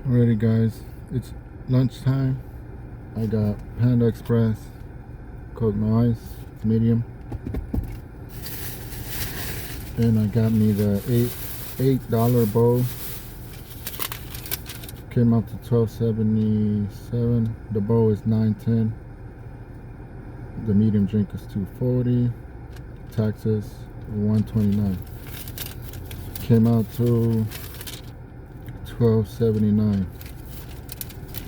Alrighty guys, it's lunchtime. I got Panda Express, Coke no ice, medium, and I got me the $8 bowl. Came out to $12.77. The bowl is $9.10. The medium drink is $2.40. Taxes $129. Came out to $12.79.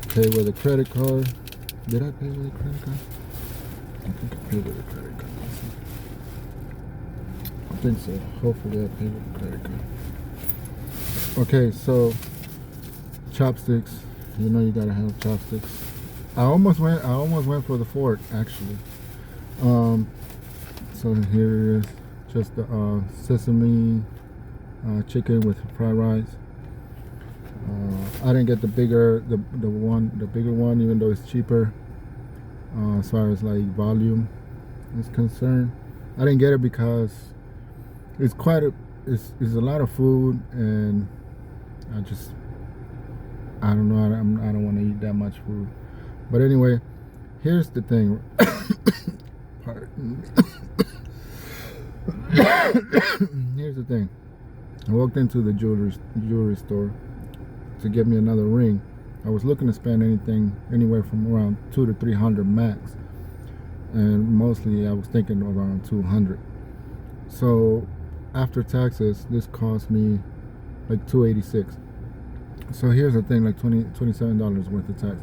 Pay with a credit card. Did I pay with a credit card? I think I paid with a credit card. I think so. Hopefully I paid with a credit card. Okay, so chopsticks. You know you gotta have chopsticks. I almost went for the fork actually. So here it is. Just the sesame chicken with fried rice. I didn't get the bigger one, even though it's cheaper as far as like volume is concerned. I didn't get it because it's it's a lot of food, and I don't know, I don't want to eat that much food. But anyway, here's the thing. Pardon. Here's the thing. I walked into the jewelry store to get me another ring. I was looking to spend anywhere from around $200 to $300 max, and mostly I was thinking around $200. So after taxes, this cost me like $286. So here's the thing, like $27 worth of tax.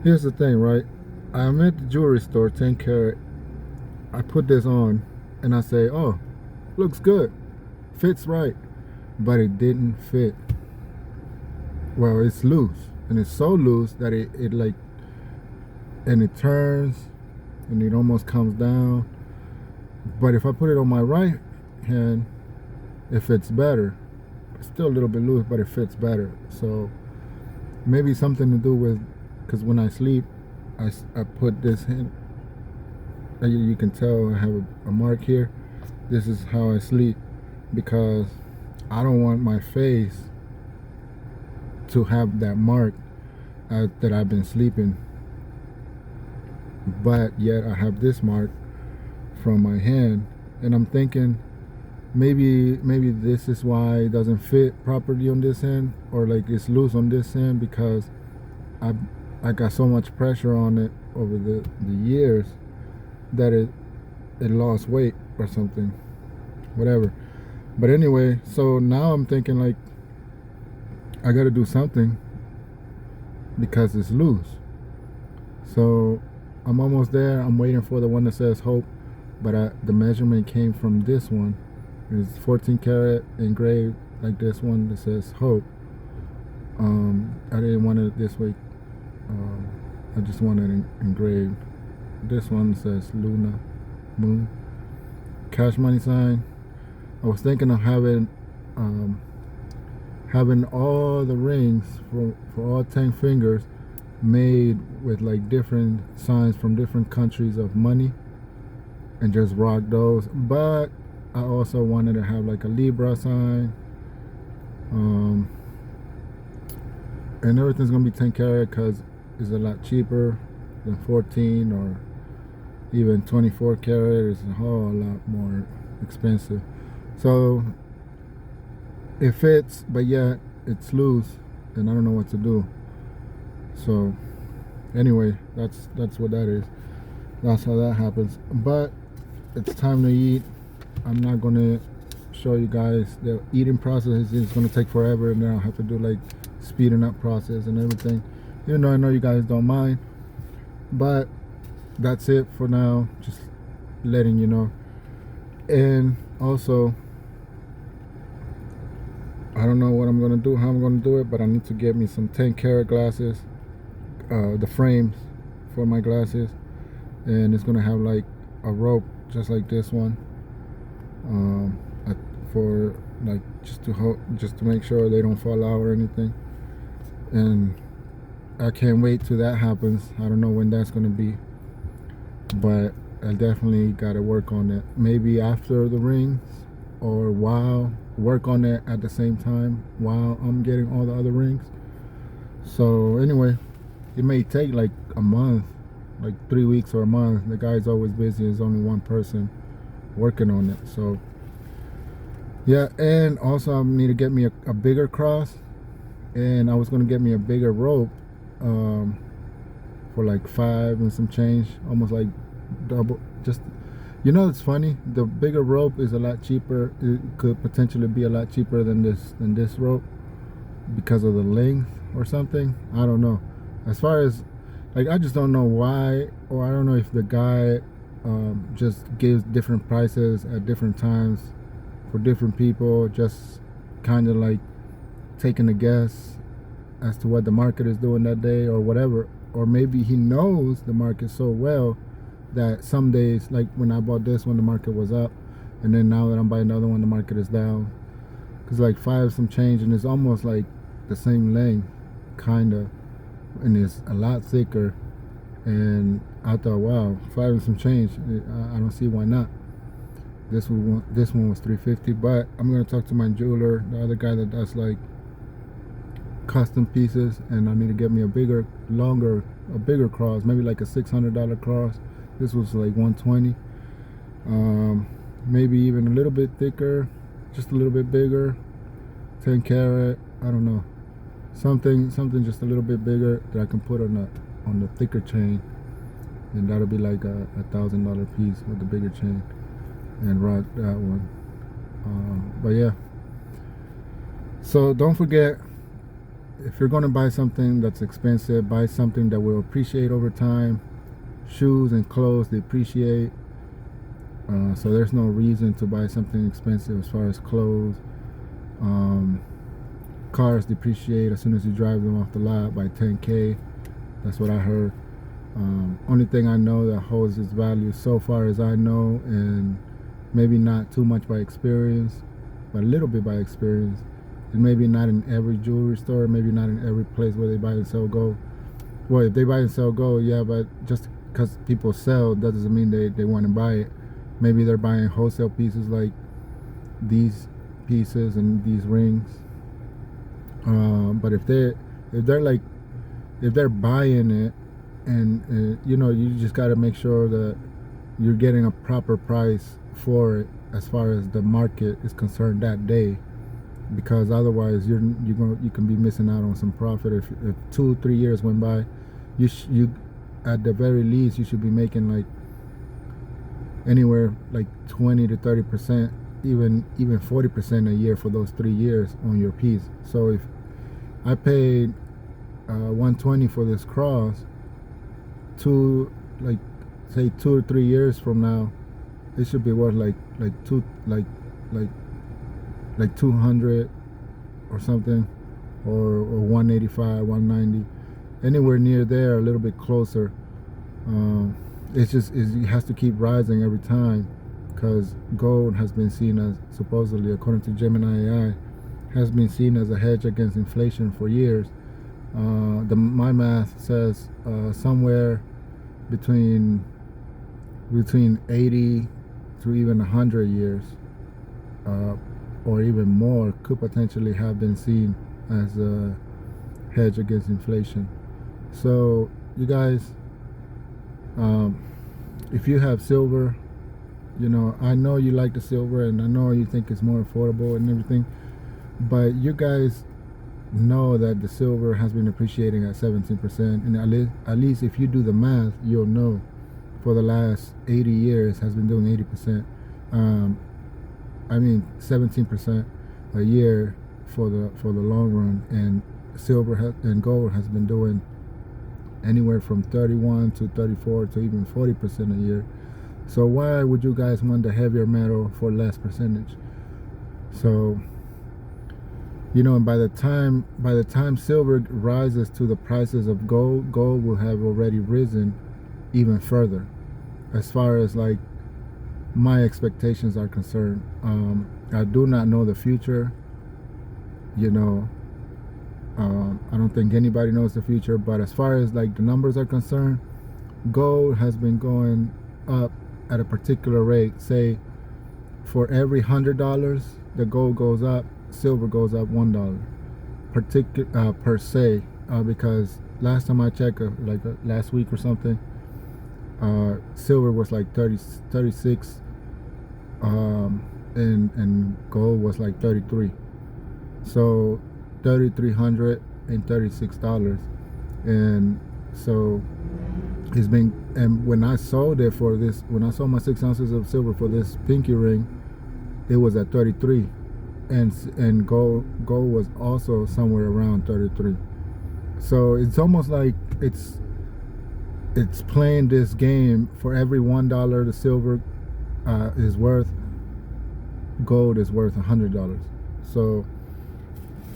Here's the thing, right? I'm at the jewelry store, 10 karat. I put this on and I say, oh, looks good, fits right, but it didn't fit. Well, it's loose, and it's so loose that it like, and it turns and it almost comes down. But if I put it on my right hand, it fits better. It's still a little bit loose, but it fits better. So maybe something to do with, because when I sleep, I put this in. You can tell I have a mark here. This is how I sleep, because I don't want my face to have that mark that I've been sleeping, but yet I have this mark from my hand, and I'm thinking maybe this is why it doesn't fit properly on this end, or like it's loose on this end, because I got so much pressure on it over the years that it lost weight or something, whatever. But anyway, so now I'm thinking like I gotta do something because it's loose. So I'm almost there. I'm waiting for the one that says Hope, but the measurement came from this one. It's 14 karat engraved like this one that says Hope. I didn't want it this way. I just wanted it engraved. This one says Luna, Moon, cash money sign. I was thinking of having all the rings for all 10 fingers made with like different signs from different countries of money, and just rock those. But I also wanted to have like a Libra sign, and everything's gonna be 10 karat because it's a lot cheaper than 14 or even 24 karat. Is a whole lot more expensive. So it fits, but yet it's loose, and I don't know what to do. So anyway, that's what that is. That's how that happens. But it's time to eat. I'm not gonna show you guys the eating process. It's gonna take forever, and then I'll have to do like speeding up process and everything. Even though I know you guys don't mind, but that's it for now. Just letting you know. And also, I don't know what I'm gonna do, how I'm gonna do it, but I need to get me some 10 karat glasses, the frames for my glasses, and it's gonna have like a rope just like this one, for like just to make sure they don't fall out or anything. And I can't wait till that happens. I don't know when that's gonna be, but I definitely gotta work on it. Maybe after the rings, or work on it at the same time while I'm getting all the other rings. So anyway, it may take like a month, like 3 weeks or a month. The guy's always busy. There's only one person working on it. So yeah, and also I need to get me a bigger cross, and I was gonna get me a bigger rope for like 5 and some change, almost like double. Just, it's funny, the bigger rope is a lot cheaper. It could potentially be a lot cheaper than this rope because of the length or something. I don't know. As far as, like, I just don't know why, or I don't know if the guy just gives different prices at different times for different people, just kind of like taking a guess as to what the market is doing that day or whatever. Or maybe he knows the market so well that some days, like when I bought this one, the market was up, and then now that I'm buying the other one, the market is down. Because like 5 some change, and it's almost like the same length, kind of, and it's a lot thicker. And I thought, wow, 5 and some change, I don't see why not. This one was $350, but I'm gonna talk to my jeweler, the other guy that does like custom pieces, and I need to get me a bigger cross, maybe like a $600 cross. This was like $120. Maybe even a little bit thicker, just a little bit bigger, 10 karat. I don't know, something just a little bit bigger that I can put on the thicker chain, and that'll be like a $1,000 piece with the bigger chain, and rock that one. But yeah, so don't forget, if you're going to buy something that's expensive, buy something that will appreciate over time. Shoes and clothes, they appreciate, so there's no reason to buy something expensive as far as clothes. Cars depreciate as soon as you drive them off the lot by 10K. That's what I heard. Only thing I know that holds its value so far as I know, and maybe not too much by experience, but a little bit by experience, and maybe not in every jewelry store, maybe not in every place where they buy and sell gold. Well, if they buy and sell gold, yeah, but just because people sell, that doesn't mean they want to buy it. Maybe they're buying wholesale pieces like these pieces and these rings. But if they're buying it, and you just got to make sure that you're getting a proper price for it as far as the market is concerned that day, because otherwise you can be missing out on some profit. If 2-3 years went by, you at the very least you should be making like anywhere like 20 to 30%, even 40% a year for those 3 years on your piece. So if I paid $120 for this cross, say 2 or 3 years from now, it should be worth like 200 or something, or 185, 190, anywhere near there, a little bit closer. It has to keep rising every time, because gold has been seen as, supposedly according to Gemini AI, has been seen as a hedge against inflation for years. My math says somewhere between 80 to even 100 years, or even more, could potentially have been seen as a hedge against inflation. So you guys, if you have silver, I know you like the silver, and I know you think it's more affordable and everything, but you guys know that the silver has been appreciating at 17%, and at least if you do the math, you'll know for the last 80 years has been doing 80%. 17% a year for the long run, and silver and gold has been doing anywhere from 31 to 34 to even 40% a year. So why would you guys want the heavier metal for less percentage? So and by the time silver rises to the prices of gold will have already risen even further, as far as like my expectations are concerned. I do not know the future. I don't think anybody knows the future, but as far as like the numbers are concerned, gold has been going up at a particular rate. Say for every $100 the gold goes up, silver goes up $1 per se. because last time I checked, last week or something, silver was like 36, and gold was like 33. So $3,336, and so it's been. And when I sold it for this, when I sold my 6 ounces of silver for this pinky ring, it was at 33, and gold was also somewhere around 33. So it's almost like it's playing this game. For every $1 the silver is worth, gold is worth $100. So,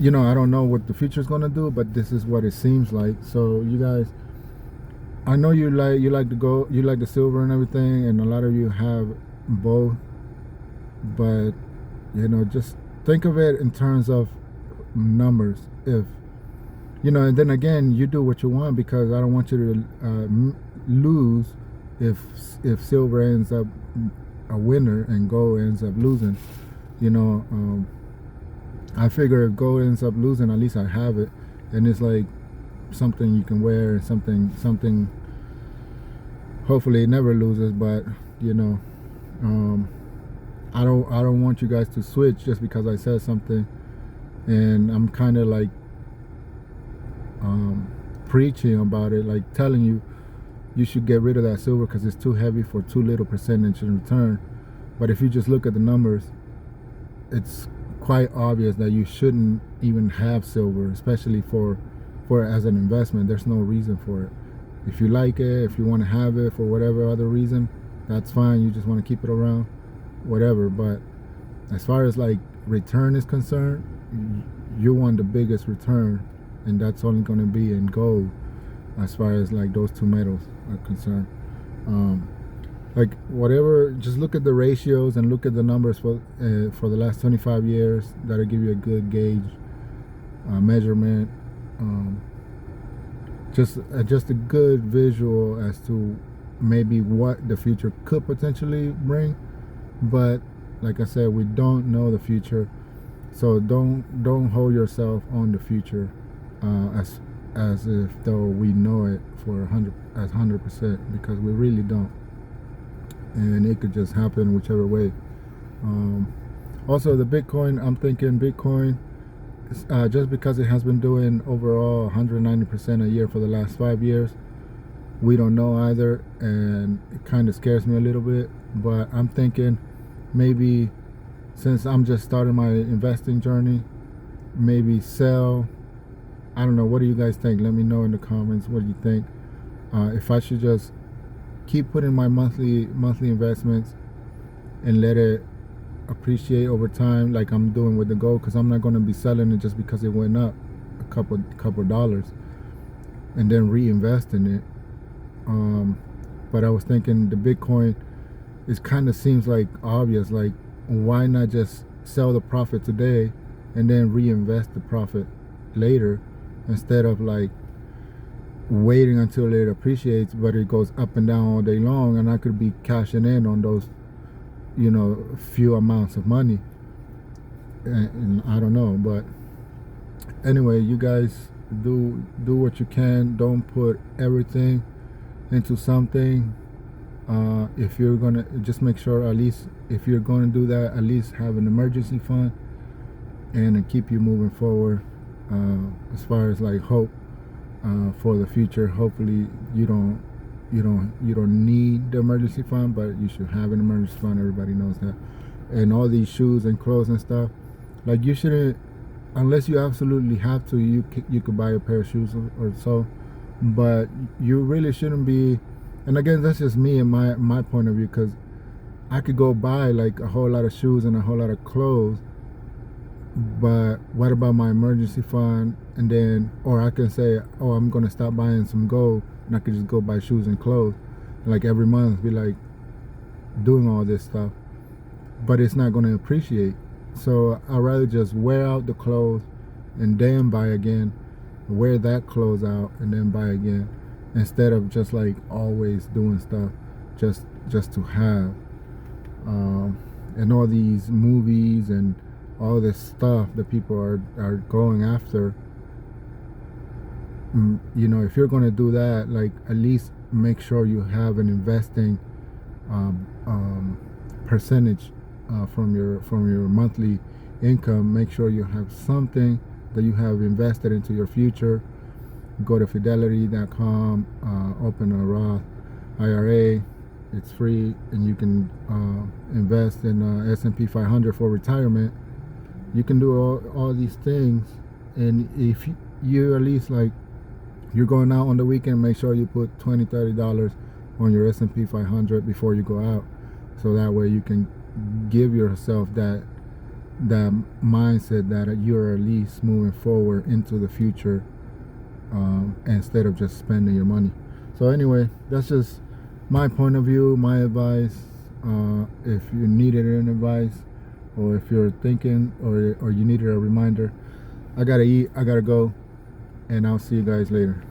you know, I don't know what the future is gonna do, but this is what it seems like. So you guys, I know you like the gold, you like the silver and everything, and a lot of you have both, but you know, just think of it in terms of numbers. If you know, and then again, you do what you want, because I don't want you to lose if silver ends up a winner and gold ends up losing. You know, I figure if gold ends up losing, at least I have it, and it's like something you can wear, something. Hopefully, it never loses, but you know, I don't want you guys to switch just because I said something, and I'm kind of like preaching about it, like telling you should get rid of that silver because it's too heavy for too little percentage in return. But if you just look at the numbers, it's quite obvious that you shouldn't even have silver, especially for as an investment. There's no reason for it. If you like it, if you want to have it for whatever other reason, that's fine. You just want to keep it around, whatever. But as far as like return is concerned, you want the biggest return, and that's only going to be in gold, as far as like those two metals are concerned. Like whatever, just look at the ratios and look at the numbers for the last 25 years. That'll give you a good gauge, measurement, just a good visual as to maybe what the future could potentially bring. But like I said, we don't know the future, so don't hold yourself on the future as if though we know it for 100%, because we really don't, and it could just happen whichever way. Also, the Bitcoin, I'm thinking Bitcoin, just because it has been doing overall 190% a year for the last 5 years, we don't know either, and it kind of scares me a little bit. But I'm thinking maybe, since I'm just starting my investing journey, maybe sell. I don't know, what do you guys think? Let me know in the comments what you think. If I should just keep putting my monthly investments and let it appreciate over time, like I'm doing with the gold, because I'm not going to be selling it just because it went up a couple dollars and then reinvest in it. But I was thinking the Bitcoin, it kind of seems like obvious, like why not just sell the profit today and then reinvest the profit later, instead of like waiting until it appreciates, but it goes up and down all day long, and I could be cashing in on those, you know, few amounts of money, and I don't know. But anyway, you guys do what you can. Don't put everything into something. If you're gonna, just make sure, at least if you're going to do that, at least have an emergency fund, and keep you moving forward. As far as like hope for the future, hopefully you don't need the emergency fund, but you should have an emergency fund. Everybody knows that. And all these shoes and clothes and stuff, like you shouldn't, unless you absolutely have to, you could buy a pair of shoes or so, but you really shouldn't be. And again, that's just me and my point of view, because I could go buy like a whole lot of shoes and a whole lot of clothes, but what about my emergency fund? And then, or I can say, oh, I'm gonna stop buying some gold, and I could just go buy shoes and clothes, and like every month be like doing all this stuff, but it's not gonna appreciate. So I'd rather just wear out the clothes and then buy again, wear that clothes out and then buy again, instead of just like always doing stuff just to have. And all these movies and all this stuff that people are going after, you know, if you're going to do that, like at least make sure you have an investing percentage from your monthly income. Make sure you have something that you have invested into your future. Go to fidelity.com, open a Roth IRA. It's free, and you can invest in S&P 500 for retirement. You can do all these things, and if you at least, like, you're going out on the weekend, make sure you put $20-$30 on your S&P 500 before you go out, so that way you can give yourself that mindset that you're at least moving forward into the future, instead of just spending your money. So anyway, that's just my point of view, my advice. If you needed an advice, or if you're thinking, or you needed a reminder, I gotta eat, I gotta go, and I'll see you guys later.